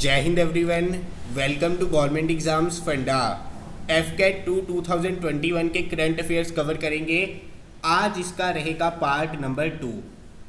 जय हिंद everyone. Welcome to government exams funda. AFCAT 2021 के करंट अफेयर्स कवर करेंगे। आज इसका रहेगा पार्ट नंबर 2।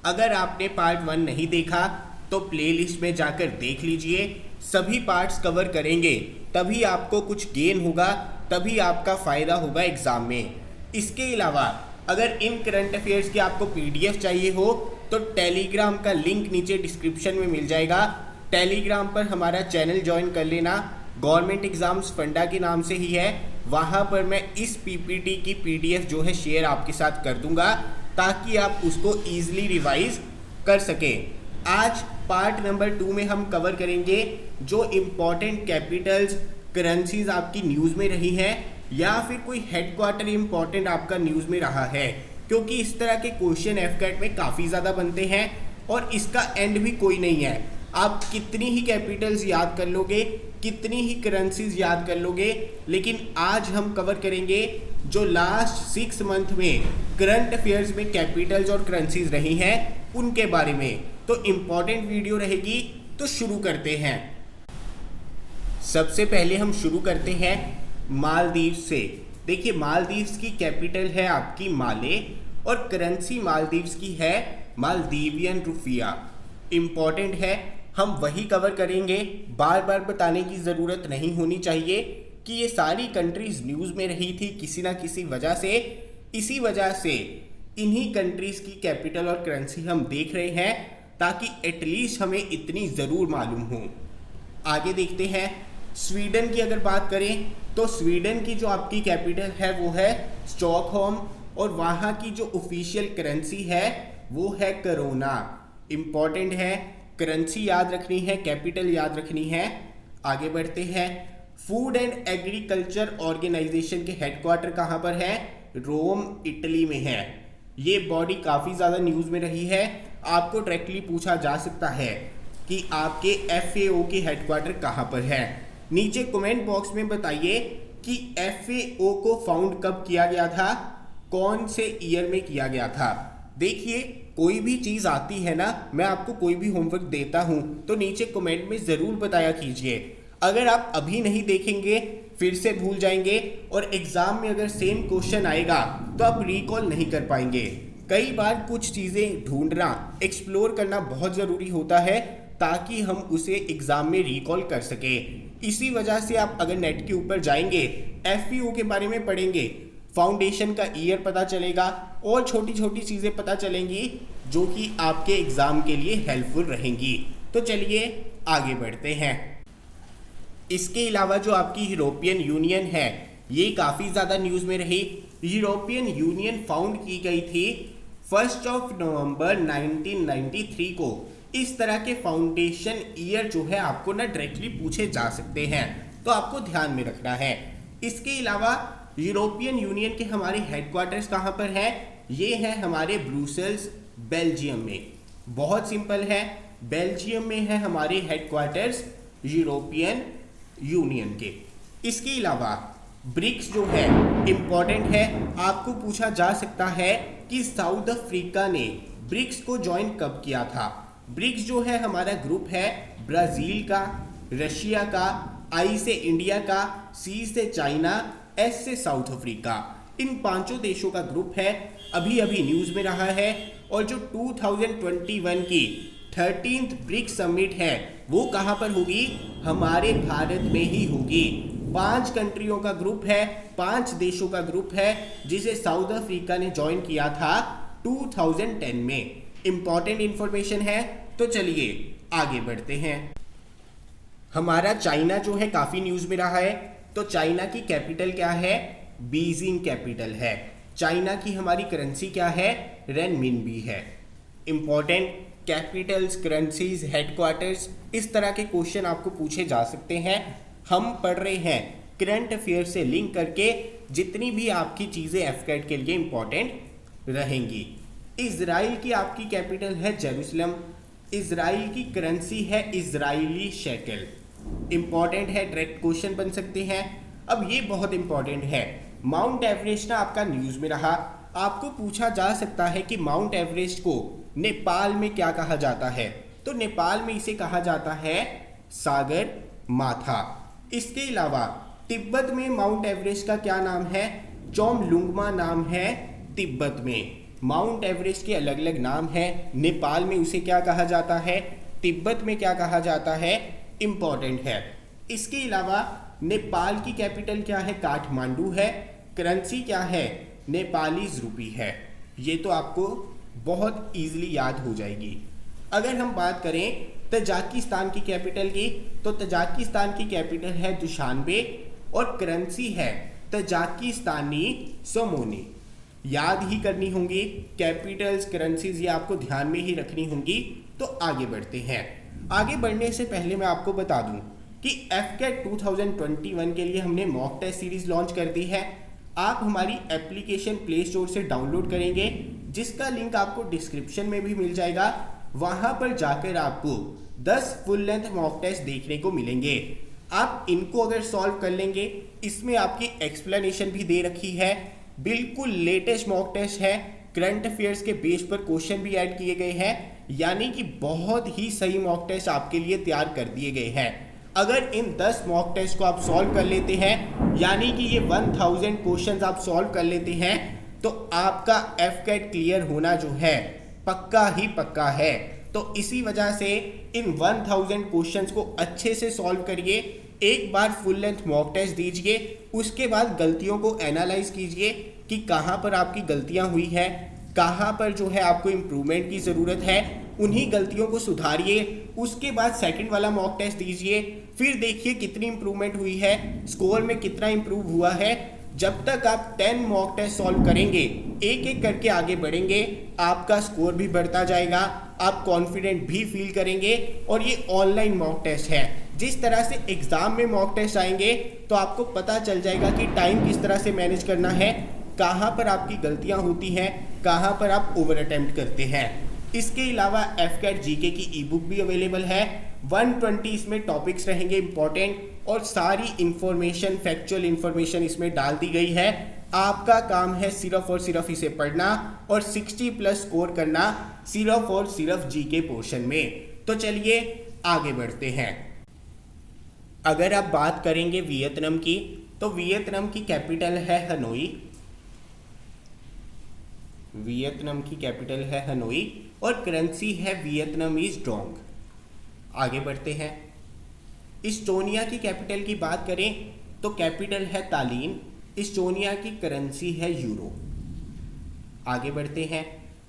अगर आपने पार्ट 1 नहीं देखा तो प्लेलिस्ट में जाकर देख लीजिए। सभी पार्ट्स कवर करेंगे तभी आपको कुछ गेन होगा, तभी आपका फ़ायदा होगा एग्ज़ाम में। इसके अलावा अगर इन करंट अफेयर्स की आपको पीडीएफ चाहिए हो तो टेलीग्राम का लिंक नीचे डिस्क्रिप्शन में मिल जाएगा। टेलीग्राम पर हमारा चैनल ज्वाइन कर लेना, गवर्नमेंट एग्जाम्स फंडा के नाम से ही है। वहाँ पर मैं इस पीपीटी की पीडीएफ जो है शेयर आपके साथ कर दूंगा ताकि आप उसको ईजिली रिवाइज कर सकें। आज पार्ट नंबर 2 में हम कवर करेंगे जो इम्पॉर्टेंट कैपिटल्स करेंसीज आपकी न्यूज़ में रही हैं या फिर कोई हेडक्वार्टर इम्पॉर्टेंट आपका न्यूज़ में रहा है, क्योंकि इस तरह के क्वेश्चन एफकेट में काफ़ी ज़्यादा बनते हैं और इसका एंड भी कोई नहीं है। आप कितनी ही कैपिटल्स याद कर लोगे, कितनी ही करेंसीज याद कर लोगे, लेकिन आज हम कवर करेंगे जो लास्ट 6 मंथ में करंट अफेयर्स में कैपिटल्स और करेंसीज रही हैं उनके बारे में। तो इम्पॉर्टेंट वीडियो रहेगी, तो शुरू करते हैं। सबसे पहले हम शुरू करते हैं मालदीव से। देखिए, मालदीव्स की कैपिटल है आपकी माले और करेंसी मालदीव्स की है मालदीवियन रुपया। इम्पॉर्टेंट है, हम वही कवर करेंगे। बार बार बताने की ज़रूरत नहीं होनी चाहिए कि ये सारी कंट्रीज़ न्यूज़ में रही थी किसी ना किसी वजह से। इसी वजह से इन्हीं कंट्रीज़ की कैपिटल और करेंसी हम देख रहे हैं ताकि एटलीस्ट हमें इतनी ज़रूर मालूम हो। आगे देखते हैं। स्वीडन की अगर बात करें तो स्वीडन की जो आपकी कैपिटल है वो है स्टॉकहोम और वहाँ की जो ऑफिशियल करेंसी है वो है करोना। इम्पॉर्टेंट है, करेंसी याद रखनी है, कैपिटल याद रखनी है। आगे बढ़ते हैं। फूड एंड एग्रीकल्चर ऑर्गेनाइजेशन के हेडक्वार्टर कहाँ पर है? रोम, इटली में है। ये बॉडी काफ़ी ज़्यादा न्यूज़ में रही है। आपको डायरेक्टली पूछा जा सकता है कि आपके FAO के हेडक्वार्टर कहाँ पर है। नीचे कमेंट बॉक्स में बताइए कि FAO को फाउंड कब किया गया था, कौन से ईयर में किया गया था। देखिए, कोई भी चीज़ आती है ना, मैं आपको कोई भी होमवर्क देता हूँ तो नीचे कमेंट में ज़रूर बताया कीजिए। अगर आप अभी नहीं देखेंगे फिर से भूल जाएंगे और एग्ज़ाम में अगर सेम क्वेश्चन आएगा तो आप रिकॉल नहीं कर पाएंगे। कई बार कुछ चीज़ें ढूंढना, एक्सप्लोर करना बहुत ज़रूरी होता है ताकि हम उसे एग्ज़ाम में रिकॉल कर सकें। इसी वजह से आप अगर नेट के ऊपर जाएंगे, FAO के बारे में पढ़ेंगे, फाउंडेशन का ईयर पता चलेगा और छोटी छोटी चीज़ें पता चलेंगी जो कि आपके एग्ज़ाम के लिए हेल्पफुल रहेंगी। तो चलिए आगे बढ़ते हैं। इसके अलावा जो आपकी यूरोपियन यूनियन है ये काफ़ी ज़्यादा न्यूज़ में रही। यूरोपियन यूनियन फाउंड की गई थी 1 नवंबर 1993 को। इस तरह के फाउंडेशन ईयर जो है आपको ना डायरेक्टली पूछे जा सकते हैं, तो आपको ध्यान में रखना है। इसके अलावा यूरोपियन यूनियन के हमारे हेडक्वार्टर्स कहाँ पर हैं? ये है हमारे ब्रुसेल्स, बेल्जियम में। बहुत सिंपल है, बेल्जियम में है हमारे हेडक्वार्टर्स यूरोपियन यूनियन के। इसके अलावा ब्रिक्स जो है इम्पॉर्टेंट है, आपको पूछा जा सकता है कि साउथ अफ्रीका ने ब्रिक्स को ज्वाइन कब किया था। ब्रिक्स जो है हमारा ग्रुप है ब्राज़ील का, रशिया का, I से इंडिया का, C से चाइना, S से साउथ अफ्रीका। इन 5 देशों का ग्रुप है। अभी अभी न्यूज़ में रहा है और जो 2021 की 13th ब्रिक्स समिट है वो कहाँ पर होगी? हमारे भारत में ही होगी। 5 कंट्रियों का ग्रुप है, 5 देशों का ग्रुप है जिसे साउथ अफ्रीका ने ज्वाइन किया था 2010 में। इम्पॉर्टेंट इंफॉर्मेशन है, तो चलिए आगे बढ़ते हैं। हमारा चाइना जो है काफ़ी न्यूज़ में रहा है, तो चाइना की कैपिटल क्या है? बीजिंग कैपिटल है। चाइना की हमारी करेंसी क्या है? रेनमिनबी है। इम्पॉर्टेंट कैपिटल्स, करेंसीज, हेडक्वार्टर्स, इस तरह के क्वेश्चन आपको पूछे जा सकते हैं। हम पढ़ रहे हैं करंट अफेयर से लिंक करके जितनी भी आपकी चीज़ें एफकेट के लिए इम्पॉर्टेंट रहेंगी। इजराइल की आपकी कैपिटल है जेरूसलम। इजराइल की करेंसी है इजरायली शेकल। इम्पॉर्टेंट है, डायरेक्ट क्वेश्चन बन सकते हैं। अब ये बहुत इंपॉर्टेंट है, माउंट एवरेस्ट ना आपका न्यूज़ में रहा। आपको पूछा जा सकता है कि माउंट एवरेस्ट को नेपाल में क्या कहा जाता है, तो नेपाल में इसे कहा जाता है सागर माथा। इसके अलावा तिब्बत में माउंट एवरेस्ट का क्या नाम है? चोमलुंगमा नाम है तिब्बत में। माउंट एवरेस्ट के अलग अलग नाम है। नेपाल में उसे क्या कहा जाता है? तिब्बत में क्या कहा जाता है? इम्पॉर्टेंट है। इसके अलावा नेपाल की कैपिटल क्या है? काठमांडू है। करेंसी क्या है? नेपालीज रुपी है। ये तो आपको बहुत इजीली याद हो जाएगी। अगर हम बात करें तजाकिस्तान की कैपिटल की, तो तजाकिस्तान की कैपिटल है दुशानबे और करेंसी है तजाकिस्तानी सोमोनी। याद ही करनी होंगी कैपिटल्स, करेंसीज, ये आपको ध्यान में ही रखनी होंगी। तो आगे बढ़ते हैं। आगे बढ़ने से पहले मैं आपको बता दूं कि एफकेट 2021 के लिए हमने मॉक टेस्ट सीरीज लॉन्च कर दी है। आप हमारी एप्लीकेशन प्ले स्टोर से डाउनलोड करेंगे, जिसका लिंक आपको डिस्क्रिप्शन में भी मिल जाएगा। वहां पर जाकर आपको 10 फुल लेंथ मॉक टेस्ट देखने को मिलेंगे। आप इनको अगर सॉल्व कर लेंगे, इसमें आपकी एक्सप्लेनेशन भी दे रखी है। बिल्कुल लेटेस्ट मॉक टेस्ट है। करंट अफेयर्स के बेस पर क्वेश्चन भी ऐड किए गए हैं, यानी कि बहुत ही सही मॉक टेस्ट आपके लिए तैयार कर दिए गए हैं। अगर इन 10 मॉक टेस्ट को आप सॉल्व कर लेते हैं, यानी कि ये 1000 क्वेश्चंस आप सॉल्व कर लेते हैं, तो आपका एफकेट क्लियर होना जो है पक्का ही पक्का है। तो इसी वजह से इन 1000 क्वेश्चंस को अच्छे से सॉल्व करिए। एक बार फुल लेंथ मॉक टेस्ट दीजिए, उसके बाद गलतियों को एनालाइज कीजिए कि कहाँ पर आपकी गलतियाँ हुई है, कहाँ पर जो है आपको इम्प्रूवमेंट की ज़रूरत है, उन्हीं गलतियों को सुधारिए। उसके बाद सेकंड वाला मॉक टेस्ट दीजिए, फिर देखिए कितनी इम्प्रूवमेंट हुई है, स्कोर में कितना इम्प्रूव हुआ है। जब तक आप 10 मॉक टेस्ट सॉल्व करेंगे, एक एक करके आगे बढ़ेंगे, आपका स्कोर भी बढ़ता जाएगा, आप कॉन्फिडेंट भी फील करेंगे। और ये ऑनलाइन मॉक टेस्ट है। जिस तरह से एग्जाम में मॉक टेस्ट आएंगे, तो आपको पता चल जाएगा कि टाइम किस तरह से मैनेज करना है, कहाँ पर आपकी गलतियाँ होती हैं, कहाँ पर आप ओवर अटेम्प्ट करते हैं। इसके अलावा एफकेट जीके की ई बुक भी अवेलेबल है। 120 इसमें टॉपिक्स रहेंगे इंपॉर्टेंट, और सारी इंफॉर्मेशन, फैक्चुअल इंफॉर्मेशन इसमें डाल दी गई है। आपका काम है सिर्फ और सिर्फ इसे पढ़ना और 60+ स्कोर करना सिर्फ और सिर्फ जीके पोर्शन में। तो चलिए आगे बढ़ते हैं। अगर आप बात करेंगे वियतनाम की, तो वियतनाम की कैपिटल है हनोई। वियतनाम की कैपिटल है हनोई और करेंसी है वियतनामीज डोंग। आगे बढ़ते हैं। इस्टोनिया की कैपिटल की बात करें तो कैपिटल है तालीन। इस्टोनिया की करेंसी है यूरो। आगे बढ़ते हैं।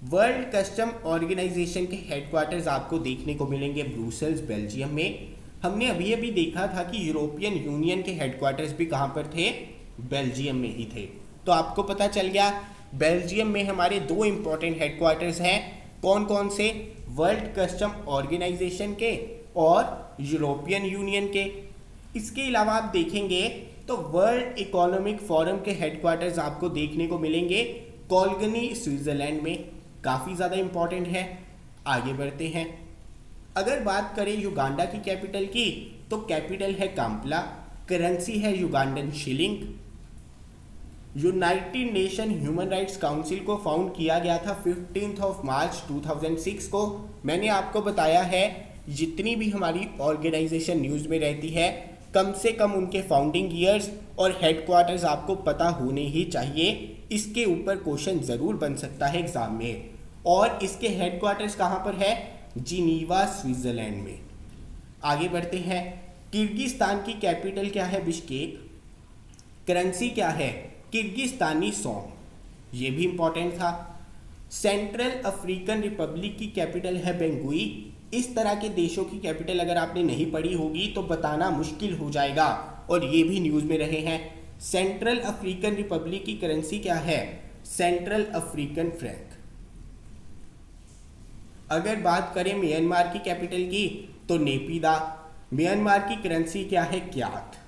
वर्ल्ड कस्टम ऑर्गेनाइजेशन के हेडक्वार्टर्स आपको देखने को मिलेंगे ब्रुसेल्स, बेल्जियम में। हमने अभी अभी देखा था कि यूरोपियन यूनियन के हेडक्वार्टर्स भी कहाँ पर थे? बेल्जियम में ही थे। तो आपको पता चल गया बेल्जियम में हमारे 2 इंपॉर्टेंट हेडक्वार्टर्स हैं। कौन कौन से? वर्ल्ड कस्टम ऑर्गेनाइजेशन के और यूरोपियन यूनियन के। इसके अलावा आप देखेंगे तो वर्ल्ड इकोनॉमिक फोरम के हेडक्वार्टर्स आपको देखने को मिलेंगे कोलगनी, स्विट्जरलैंड में। काफ़ी ज़्यादा इंपॉर्टेंट है। आगे बढ़ते हैं। अगर बात करें युगांडा की कैपिटल की, तो कैपिटल है काम्पला, करेंसी है Ugandan shilling. United Nation human rights council को फाउंड किया गया था 15 मार्च 2006 को। मैंने आपको बताया है जितनी भी हमारी ऑर्गेनाइजेशन न्यूज़ में रहती है, कम से कम उनके फाउंडिंग ईयर्स और हेडक्वार्टर्स आपको पता होने ही चाहिए। इसके ऊपर क्वेश्चन ज़रूर बन सकता है एग्जाम में। और इसके हेडक्वार्टर्स कहाँ पर है? जिनीवा, स्विट्जरलैंड में। आगे बढ़ते हैं। किर्गिस्तान की कैपिटल क्या है? बिश्केक। करेंसी क्या है? Kyrgyzstani song. ये भी इंपॉर्टेंट था। सेंट्रल अफ्रीकन रिपब्लिक की कैपिटल है बेंगुई। इस तरह के देशों की कैपिटल अगर आपने नहीं पढ़ी होगी तो बताना मुश्किल हो जाएगा, और ये भी न्यूज़ में रहे हैं। सेंट्रल अफ्रीकन रिपब्लिक की करेंसी क्या है? Central African Frank. अगर बात करें म्यांमार की कैपिटल की, तो नेपिदा। म्यांमार की करेंसी क्या है? क्यात।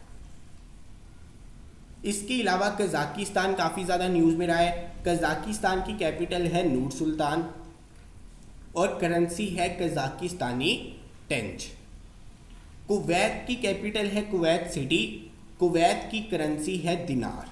इसके अलावा कजाकिस्तान काफ़ी ज़्यादा न्यूज़ में रहा है। कजाकिस्तान की कैपिटल है नूर सुल्तान और करेंसी है कजाकिस्तानी टेंज। कुवैत की कैपिटल है कुवैत सिटी। कुवैत की करेंसी है दिनार।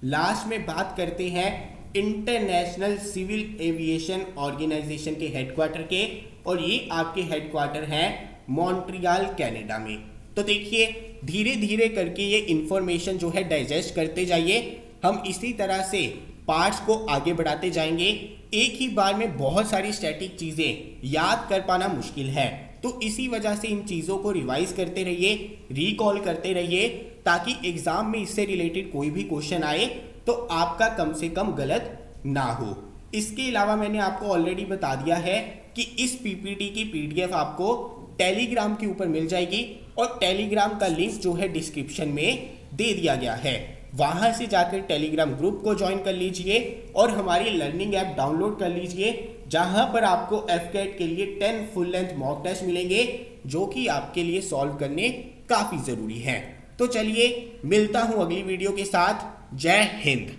लास्ट में बात करते हैं इंटरनेशनल सिविल एविएशन ऑर्गेनाइजेशन के हेडक्वार्टर के, और ये आपके हेडक्वार्टर हैं मॉन्ट्रियल कनाडा में। तो देखिए धीरे धीरे करके ये इंफॉर्मेशन जो है डाइजेस्ट करते जाइए। हम इसी तरह से पार्ट्स को आगे बढ़ाते जाएंगे। एक ही बार में बहुत सारी स्टैटिक चीज़ें याद कर पाना मुश्किल है, तो इसी वजह से इन चीज़ों को रिवाइज करते रहिए, रिकॉल करते रहिए, ताकि एग्जाम में इससे रिलेटेड कोई भी क्वेश्चन आए तो आपका कम से कम गलत ना हो। इसके अलावा मैंने आपको ऑलरेडी बता दिया है कि इस पीपीटी की पीडीएफ आपको टेलीग्राम के ऊपर मिल जाएगी और टेलीग्राम का लिंक जो है डिस्क्रिप्शन में दे दिया गया है। वहां से जाकर टेलीग्राम ग्रुप को ज्वाइन कर लीजिए और हमारी लर्निंग ऐप डाउनलोड कर लीजिए, जहां पर आपको एफकेट के लिए 10 फुल लेंथ मॉक टेस्ट मिलेंगे जो कि आपके लिए सॉल्व करने काफ़ी ज़रूरी है। तो चलिए मिलता हूं अगली वीडियो के साथ। जय हिंद।